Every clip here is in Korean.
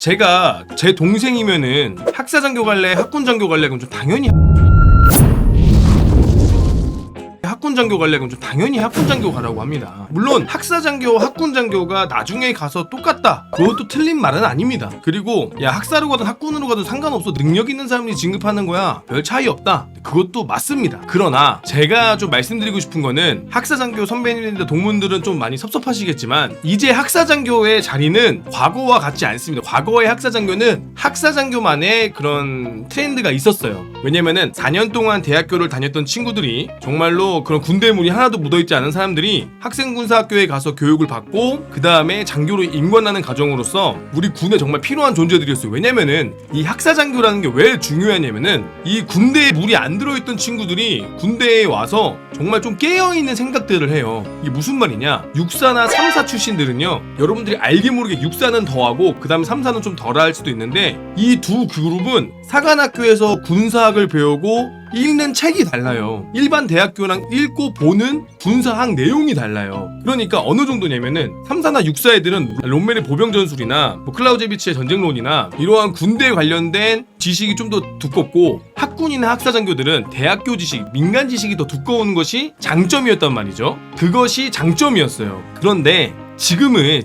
제가 제 동생이면은 학사장교 갈래, 학군장교 갈래? 그럼 좀 당연히 학군장교 갈래? 그럼 좀 당연히 학군장교 가라고 합니다. 물론 학사장교, 학군장교가 나중에 가서 똑같다, 그것도 틀린 말은 아닙니다. 그리고 야, 학사로 가든 학군으로 가든 상관없어, 능력 있는 사람이 진급하는 거야, 별 차이 없다, 그것도 맞습니다. 그러나 제가 좀 말씀드리고 싶은 거는, 학사장교 선배님들, 동문들은 좀 많이 섭섭하시겠지만 이제 학사장교의 자리는 과거와 같지 않습니다. 과거의 학사장교는 학사장교만의 그런 트렌드가 있었어요. 왜냐면은 4년 동안 대학교를 다녔던 친구들이, 정말로 그런 군대물이 하나도 묻어있지 않은 사람들이 학생군사학교에 가서 교육을 받고 그 다음에 장교로 임관하는 과정으로서 우리 군에 정말 필요한 존재들이었어요. 왜냐면은 이 학사장교라는 게 왜 중요하냐면은, 이 군대에 물이 안 들어있던 친구들이 군대에 와서 정말 좀 깨어있는 생각들을 해요. 이게 무슨 말이냐, 육사나 삼사 출신들은요, 여러분들이 알게 모르게 육사는 더하고 그 다음에 삼사는 좀 덜할 수도 있는데, 이 두 그룹은 사관학교에서 군사학을 배우고 읽는 책이 달라요. 일반 대학교랑 읽고 보는 군사학 내용이 달라요. 그러니까 어느 정도냐면은 3사나 6사 애들은 롬멜의 보병전술이나 뭐 클라우제비치의 전쟁론이나 이러한 군대에 관련된 지식이 좀 더 두껍고, 학군이나 학사장교들은 대학교 지식, 민간 지식이 더 두꺼운 것이 장점이었단 말이죠. 그것이 장점이었어요. 그런데 지금의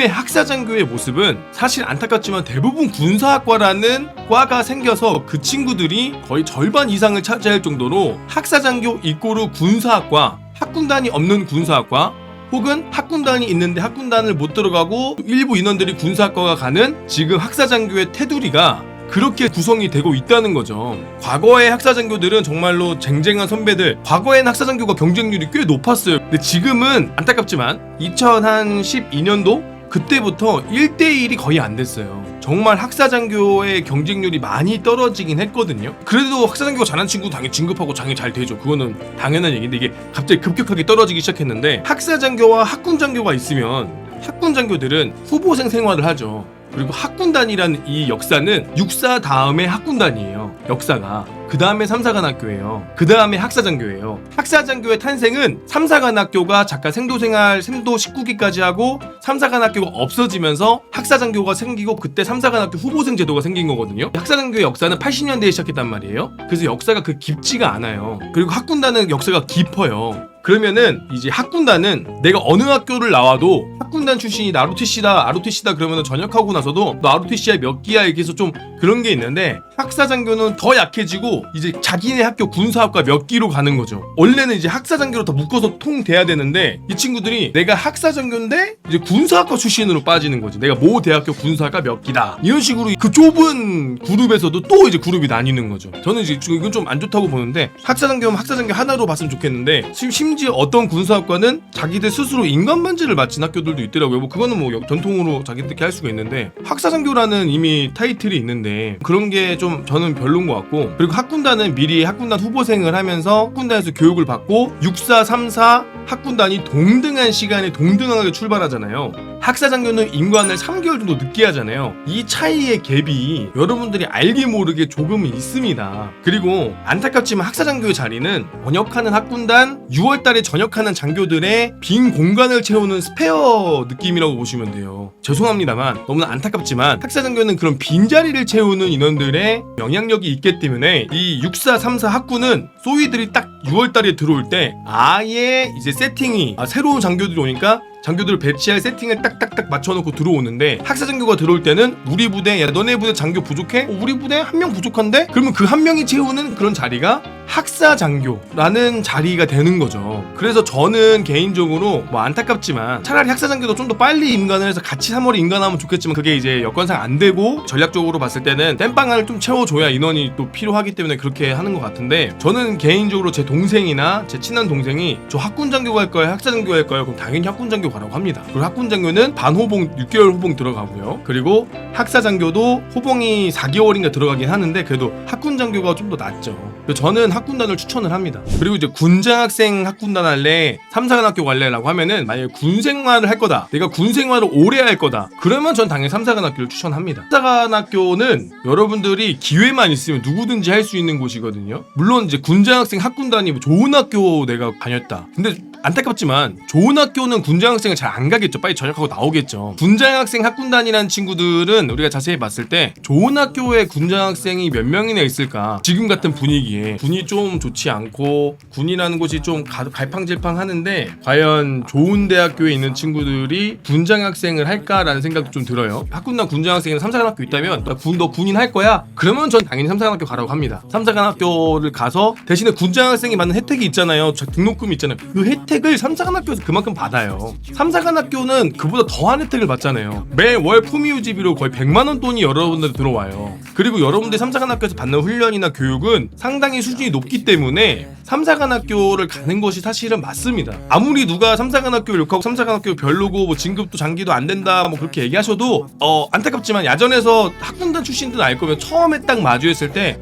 학사장교의 모습은 사실 안타깝지만 대부분 군사학과라는 과가 생겨서 그 친구들이 거의 절반 이상을 차지할 정도로 학사장교 이꼬르 군사학과, 학군단이 없는 군사학과, 혹은 학군단이 있는데 학군단을 못 들어가고 일부 인원들이 군사학과가 가는 지금 학사장교의 테두리가 그렇게 구성이 되고 있다는 거죠. 과거의 학사장교들은 정말로 쟁쟁한 선배들, 과거엔 학사장교가 경쟁률이 꽤 높았어요. 근데 지금은 안타깝지만 2012년도 그때부터 1대1이 거의 안 됐어요. 정말 학사장교의 경쟁률이 많이 떨어지긴 했거든요. 그래도 학사장교가 잘하는 친구 당연히 진급하고 장이 잘 되죠. 그거는 당연한 얘기인데, 이게 갑자기 급격하게 떨어지기 시작했는데, 학사장교와 학군장교가 있으면 학군장교들은 후보생 생활을 하죠. 그리고 학군단이라는 이 역사는 육사 다음에 학군단이에요. 역사가. 그 다음에 삼사관학교예요. 그 다음에 학사장교예요. 학사장교의 탄생은 삼사관학교가 잠깐 생도생활, 생도 19기까지 하고 삼사관학교가 없어지면서 학사장교가 생기고, 그때 삼사관학교 후보생 제도가 생긴 거거든요. 학사장교의 역사는 80년대에 시작했단 말이에요. 그래서 역사가 그 깊지가 않아요. 그리고 학군단은 역사가 깊어요. 그러면은 이제 학군단은 내가 어느 학교를 나와도 학군단 출신이 ROTC다 그러면은 전역하고 나서도 너 ROTC야 몇 기야, 이렇게 해서 좀 그런 게 있는데, 학사장교는 더 약해지고 이제 자기네 학교 군사학과 몇 기로 가는 거죠. 원래는 이제 학사장교로 다 묶어서 통돼야 되는데, 이 친구들이 내가 학사장교인데 이제 군사학과 출신으로 빠지는 거지. 내가 모 대학교 군사학과 몇 기다, 이런 식으로 그 좁은 그룹에서도 또 이제 그룹이 나뉘는 거죠. 저는 이제 이건 좀 안 좋다고 보는데, 학사장교면 학사장교 하나로 봤으면 좋겠는데, 심지어 어떤 군사학과는 자기들 스스로 인간반지를 마친 학교들도 있더라고요. 뭐 그거는 뭐 전통으로 자기들끼리 할 수가 있는데, 학사장교라는 이미 타이틀이 있는데 그런 게 좀 저는 별로인 것 같고, 그리고 학군단은 미리 학군단 후보생을 하면서 학군단에서 교육을 받고 6사, 3사 학군단이 동등한 시간에 동등하게 출발하잖아요. 학사장교는 임관을 3개월 정도 늦게 하잖아요. 이 차이의 갭이 여러분들이 알게 모르게 조금은 있습니다. 그리고 안타깝지만 학사장교의 자리는 전역하는 학군단, 6월달에 전역하는 장교들의 빈 공간을 채우는 스페어 느낌이라고 보시면 돼요. 죄송합니다만 너무나 안타깝지만 학사장교는 그런 빈자리를 채우는 인원들의 영향력이 있기 때문에 이 6사, 3사 학군은 소위들이 딱 6월달에 들어올 때 아예 이제 세팅이, 새로운 장교들이 오니까 장교들을 배치할 세팅을 딱딱딱 맞춰놓고 들어오는데, 학사장교가 들어올 때는 우리 부대, 야 너네 부대 장교 부족해? 우리 부대 한 명 부족한데? 그러면 그 한 명이 채우는 그런 자리가 학사장교라는 자리가 되는 거죠. 그래서 저는 개인적으로 뭐 안타깝지만 차라리 학사장교도 좀 더 빨리 임관을 해서 같이 3월에 임관하면 좋겠지만, 그게 이제 여건상 안 되고 전략적으로 봤을 때는 땜빵을 좀 채워줘야 인원이 또 필요하기 때문에 그렇게 하는 것 같은데, 저는 개인적으로 제 동생이나 제 친한 동생이 저 학군장교 갈 거야, 학사장교 갈 거야, 그럼 당연히 학군장교 가라고 합니다. 그리고 학군장교는 반호봉 6개월 호봉 들어가고요. 그리고 학사장교도 호봉이 4개월인가 들어가긴 하는데 그래도 학군장교가 좀 더 낫죠. 저는 학군단을 추천을 합니다. 그리고 이제 군장학생 학군단 할래, 삼사관학교 갈래라고 하면은, 만약에 군생활을 할 거다, 내가 군생활을 오래 할 거다, 그러면 전 당연히 삼사관학교를 추천합니다. 삼사관학교는 여러분들이 기회만 있으면 누구든지 할 수 있는 곳이거든요. 물론 이제 군장학생 학군단이 좋은 학교 내가 다녔다, 근데 안타깝지만 좋은 학교는 군장학생을 잘 안 가겠죠. 빨리 전역하고 나오겠죠. 군장학생 학군단이라는 친구들은 우리가 자세히 봤을 때 좋은 학교에 군장학생이 몇 명이나 있을까. 지금 같은 분위기에 군이 좀 좋지 않고 군이라는 곳이 좀 갈팡질팡 하는데 과연 좋은 대학교에 있는 친구들이 군장학생을 할까라는 생각도 좀 들어요. 학군단 군장학생이 삼사관학교 있다면 너 군인 할 거야? 그러면 전 당연히 삼사관학교 가라고 합니다. 삼사관학교를 가서 대신에 군장학생이 받는 혜택이 있잖아요. 등록금이 있잖아요. 그 혜택을 삼사관학교에서 그만큼 받아요. 삼사관학교는 그보다 더한 혜택을 받잖아요. 매월 품위유지비로 거의 100만원 돈이 여러분들 들어와요. 그리고 여러분들 삼사관학교에서 받는 훈련이나 교육은 상당히 수준이 높기 때문에 삼사관학교를 가는 것이 사실은 맞습니다. 아무리 누가 삼사관학교를 욕하고 삼사관학교 별로고 뭐 진급도 장기도 안 된다 뭐 그렇게 얘기하셔도 안타깝지만 야전에서 학군단 출신들 알 거면 처음에 딱 마주했을 때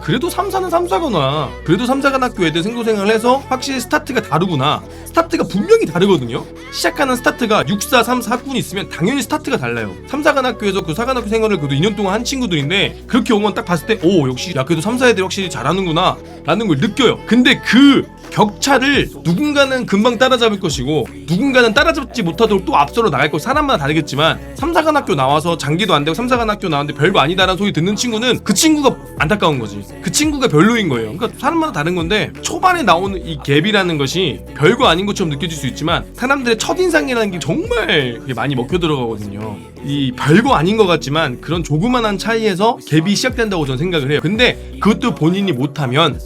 그래도 삼사는 삼사구나, 그래도 삼사관학교 애들 생도생활을 해서 확실히 스타트가 다르구나. 스타트가 분명히 다르거든요. 시작하는 스타트가 6사, 3사 학군이 있으면 당연히 스타트가 달라요. 삼사관학교에서 그 사관학교 생활을 그래도 2년 동안 한 친구들인데 그렇게 오면 딱 봤을 때 역시 그래도 삼사 애들이 확실히 잘하는구나 라는 걸 느껴요. 근데 그 격차를 누군가는 금방 따라잡을 것이고 누군가는 따라잡지 못하도록 또 앞서로 나갈 거. 사람마다 다르겠지만 삼사관학교 나와서 장기도 안 되고 삼사관학교 나왔는데 별거 아니다라는 소리 듣는 친구는 그 친구가 안타까운 거지. 그 친구가 별로인 거예요. 그러니까 사람마다 다른 건데 초반에 나오는 이 갭이라는 것이 별거 아닌 것처럼 느껴질 수 있지만 사람들의 첫인상이라는 게 정말 많이 먹혀 들어가거든요. 이 별거 아닌 것 같지만 그런 조그만한 차이에서 갭이 시작된다고 저는 생각을 해요. 근데 그것도 본인이 못하면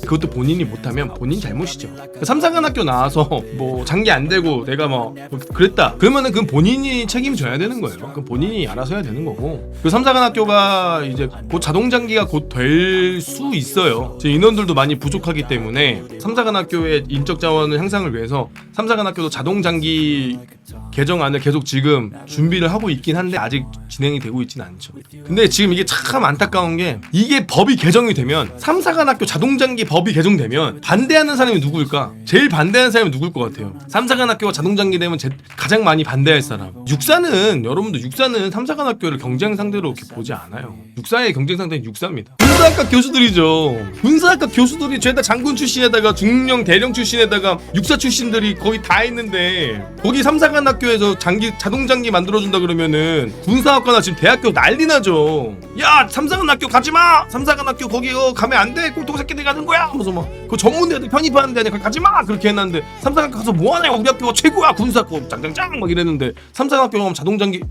본인 잘못이죠. 삼사관학교 나와서 뭐 장기 안 되고 내가 뭐 그랬다 그러면은 그건 본인이 책임져야 되는 거예요. 그건 본인이 알아서 해야 되는 거고, 그 삼사관학교가 이제 곧 자동장기가 곧 될 수 있어요. 제 인원들도 많이 부족하기 때문에 삼사관학교의 인적 자원을 향상을 위해서 삼사관학교도 자동장기 개정안을 계속 지금 준비를 하고 있긴 한데 아직 진행이 되고 있진 않죠. 근데 지금 이게 참 안타까운 게 이게 법이 개정이 되면 삼사관학교 자동장기 법이 개정되면 반대하는 사람이 누구일까? 제일 반대하는 사람이 누구일 것 같아요? 삼사관학교가 자동장기 되면 가장 많이 반대할 사람. 육사는 삼사관학교를 경쟁 상대로 이렇게 보지 않아요. 육사의 경쟁 상대는 육사입니다. 군사학과 교수들이죠. 군사학과 교수들이 죄다 장군 출신에다가 중령 대령 출신에다가 육사 출신들이 거의 다 있는데 거기 삼사관학교에서 자동장기 만들어준다 그러면은 군사학과나 지금 대학교 난리 나죠. 야 삼사관학교 가지마, 삼사관학교 거기 가면 안돼, 꼴통 새끼들 가는 거야 하면서 막 그 전문대들 편입하는 데 아니라 가지마 그렇게 했는데 삼사관학교 가서 뭐하냐, 우리 학교가 최고야 군사학교 짱짱짱 막 이랬는데 삼사관학교 가면 자동장기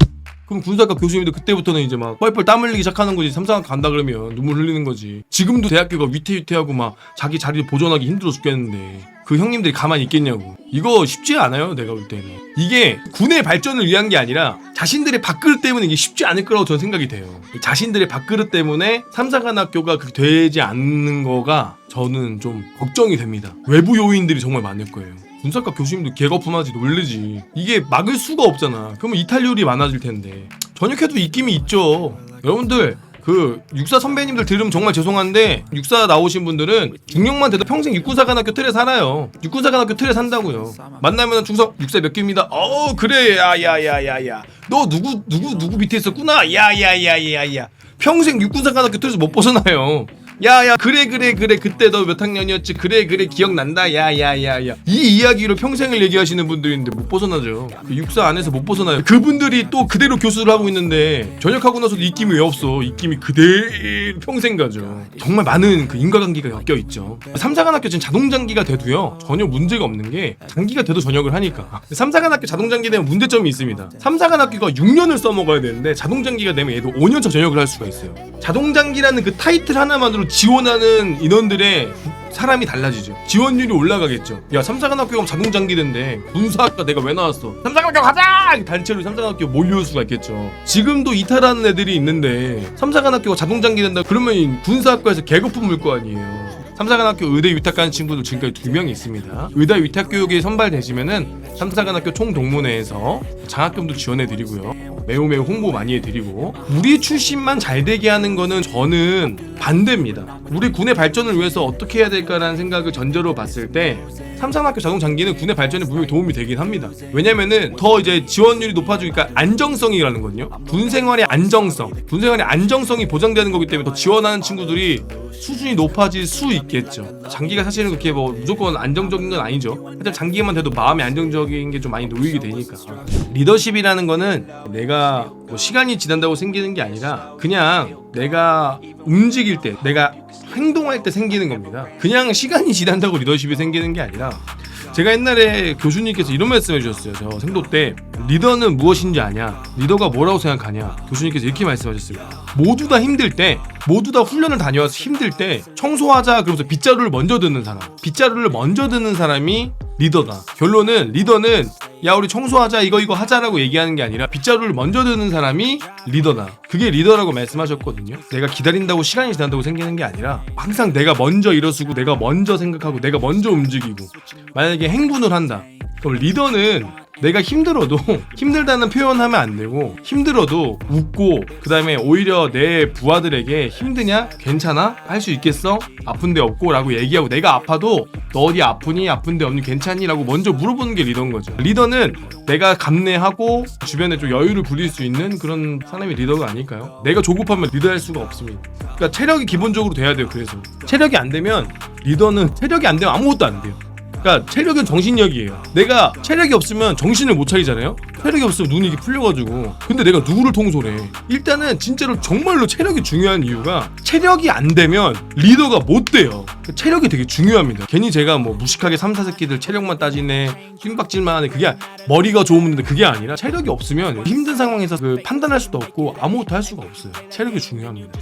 그럼 군사학과 교수님들 그때부터는 이제 막 뻘뻘 땀 흘리기 시작하는 거지. 삼사관학교 간다 그러면 눈물 흘리는 거지. 지금도 대학교가 위태위태하고 막 자기 자리를 보존하기 힘들어 죽겠는데 그 형님들이 가만히 있겠냐고. 이거 쉽지 않아요. 내가 볼 때는 이게 군의 발전을 위한 게 아니라 자신들의 밥그릇 때문에 이게 쉽지 않을 거라고 저는 생각이 돼요. 자신들의 밥그릇 때문에 삼사관학교가 그렇게 되지 않는 거가 저는 좀 걱정이 됩니다. 외부 요인들이 정말 많을 거예요. 군사학과 교수님도 개거품하지 놀르지. 이게 막을 수가 없잖아. 그러면 이탈률이 많아질 텐데. 전역해도 입김이 있죠. 여러분들 그 육사 선배님들 들으면 정말 죄송한데 육사 나오신 분들은 중령만 돼도 평생 육군사관학교 틀에 살아요. 육군사관학교 틀에 산다고요. 만나면 충성 육사 몇 기입니다. 그래 야야야야야 너 누구 밑에 있었구나. 야야야야야 평생 육군사관학교 틀에서 못 벗어나요. 야야 그래 그때 너 몇 학년이었지. 그래 기억난다. 야야야야 이 이야기로 평생을 얘기하시는 분들인데 못 벗어나죠. 그 육사 안에서 못 벗어나요. 그분들이 또 그대로 교수를 하고 있는데 전역하고 나서도 입김이 왜 없어. 입김이 그대로 평생 가죠. 정말 많은 그 인과관계가 엮여있죠. 삼사관학교 지금 자동장기가 돼도요 전혀 문제가 없는 게 장기가 돼도 전역을 하니까. 삼사관학교 자동장기 되면 문제점이 있습니다. 삼사관학교가 6년을 써먹어야 되는데 자동장기가 되면 얘도 5년차 전역을 할 수가 있어요. 자동장기라는 그 타이틀 하나만으로 지원하는 인원들의 사람이 달라지죠. 지원율이 올라가겠죠. 야 삼사관학교 가면 자동장기인데 군사학과 내가 왜 나왔어? 삼사관학교 가자! 단체로 삼사관학교 몰려올 수가 있겠죠. 지금도 이탈하는 애들이 있는데 삼사관학교가 자동장기 된다 그러면 군사학과에서 개거품 물 거 아니에요. 삼사관학교 의대 위탁 가는 친구도 지금까지 2명이 있습니다. 의대 위탁 교육에 선발되시면은 삼사관학교 총동문회에서 장학금도 지원해드리고요. 매우 홍보 많이 해드리고, 우리 출신만 잘 되게 하는 거는 저는 반대입니다. 우리 군의 발전을 위해서 어떻게 해야 될까라는 생각을 전제로 봤을 때 삼산학교 자동장기는 군의 발전에 분명히 도움이 되긴 합니다. 왜냐면은 더 이제 지원율이 높아지니까 안정성이라는 거든요. 군 생활의 안정성이 보장되는 거기 때문에 더 지원하는 친구들이 수준이 높아질 수 있겠죠. 장기가 사실은 그렇게 뭐 무조건 안정적인 건 아니죠. 하여튼 장기만 돼도 마음이 안정적인 게 좀 많이 놓이게 되니까. 리더십이라는 거는 내가 뭐 시간이 지난다고 생기는 게 아니라 그냥 내가 움직일 때, 내가 행동할 때 생기는 겁니다. 그냥 시간이 지난다고 리더십이 생기는 게 아니라, 제가 옛날에 교수님께서 이런 말씀해 주셨어요. 저 생도 때 리더는 무엇인지 아냐, 리더가 뭐라고 생각하냐, 교수님께서 이렇게 말씀하셨습니다. 모두 다 힘들 때, 모두 다 훈련을 다녀와서 힘들 때 청소하자 그러면서 빗자루를 먼저 드는 사람이 리더다. 결론은 리더는 야 우리 청소하자 이거 하자라고 얘기하는 게 아니라 빗자루를 먼저 드는 사람이 리더다. 그게 리더라고 말씀하셨거든요. 내가 기다린다고 시간이 지난다고 생기는 게 아니라 항상 내가 먼저 일어서고 내가 먼저 생각하고 내가 먼저 움직이고, 만약에 행군을 한다 그럼 리더는 내가 힘들다는 표현하면 안 되고, 힘들어도 웃고, 그 다음에 오히려 내 부하들에게 힘드냐? 괜찮아? 할 수 있겠어? 아픈데 없고? 라고 얘기하고, 내가 아파도 너 어디 아프니? 아픈데 없니? 괜찮니? 라고 먼저 물어보는 게 리더인 거죠. 리더는 내가 감내하고 주변에 좀 여유를 부릴 수 있는 그런 사람이 리더가 아닐까요? 내가 조급하면 리더할 수가 없습니다. 그러니까 체력이 기본적으로 돼야 돼요. 그래서 체력이 안 되면 아무것도 안 돼요. 그러니까 체력은 정신력이에요. 내가 체력이 없으면 정신을 못 차리잖아요. 체력이 없으면 눈이 이렇게 풀려가지고. 근데 내가 누구를 통솔해? 일단은 진짜로 정말로 체력이 중요한 이유가, 체력이 안 되면 리더가 못 돼요. 체력이 되게 중요합니다. 괜히 제가 뭐 무식하게 3, 4새끼들 체력만 따지네, 뜀박질만 하네, 그게 머리가 좋으면 그게 아니라, 체력이 없으면 힘든 상황에서 판단할 수도 없고 아무것도 할 수가 없어요. 체력이 중요합니다.